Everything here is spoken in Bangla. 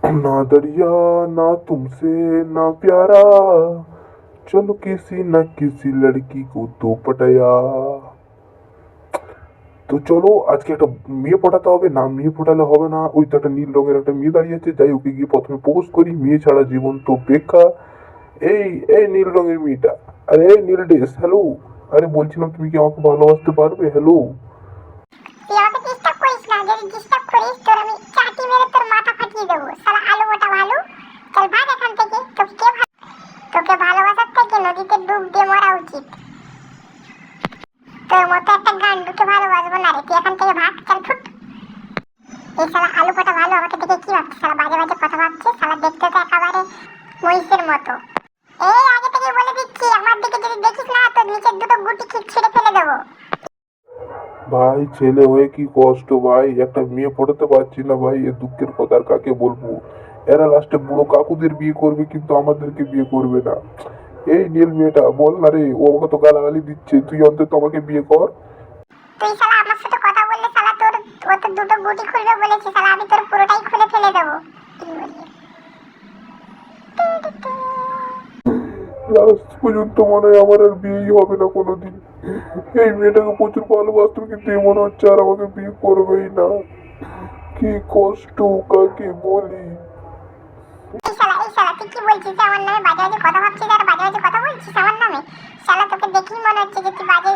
ना दरिया ना तुमसे ना प्यारा, चलो किसी न किसी लड़की को तो पटाया। তো চলো আজকে একটা মেয়ে পটাতে হবে, না মেয়ে পটালে হবে না। ওই তো একটা নীল রঙের একটা মেয়ে দাঁড়িয়ে আছে, যাই ওকে গিয়ে প্রথমে প্রপোজ করি। মেয়ে ছাড়া জীবন তো বেকার। এই এই নীল রঙের মেয়েটা, আরে এই নীল ড্রেস, হ্যালো। আরে বলছিলাম তুমি কি আমাকে ভালোবাসতে পারবে? হ্যালো। তুই আমাকে ডিস্টার্ব করিস না, যদি ডিস্টার্ব করিস তোর আমি চাটি মেরে তোর মাথা ফাটিয়ে দেবো শালা আলু মোটা ভালু। চল ভাগ এখান থেকে, তোকে ভালোবাসার থেকে নদীতে ডুব দিয়ে মরা উচিত। তোর মতো একটা গান্ডুকে ভালোবাসবো না রে, তুই এখান থেকে ভাগ, চল ফুট। এই শালা আলু মোটা ভালু আমাকে দেখে কি ভাবছে? শালা বাজে বাজে কথা ভাবছে, শালা দেখতে তো একেবারে মহিষের মতো। এই আগে থেকে বলে দিচ্ছি, আমার দিকে যদি দেখিস না তোর নিচের দুটো গুটি ছিঁড়ে ফেলে দেবো। ভাই ছেলে হয়ে কি কষ্ট ভাই, একটা মেয়ে পটাতে পারছি না ভাই, এ দুঃখের কথা আর কাকে বলবো। এরা লাস্টে বুড়ো কাকুদের বিয়ে করবে কিন্তু আমাদেরকে বিয়ে করবে না। এই নীল মেয়েটা বল না রে, ও আমাকে তো গালাগালি দিচ্ছে, তুই অন্তত আমাকে বিয়ে কর। তুই শালা আমার সাথে কথা বললে শালা তোর ও তো দুটো গুটি খুলবে বলেছে, শালা আমি তোর পুরোটাই খুলে ফেলে দেবো। লাস্ট পর্যন্ত মনে হয় আমার আর বিয়েই হবে না কোনোদিন। এই মেয়েটাকে প্রচুর ভালোবাসতাম কিন্তু এ মনে হচ্ছে আর আমাকে বিয়ে করবেই না। কি কষ্ট কাকে বলি। এই শালা তুই কি বলছিস? আমার নামে বাজে বাজে কথা ভাবছিস আর বাজে বাজে কথা বলছিস আমার নামে? শালা তোকে দেখেই মনে হচ্ছে যে তুই বাজে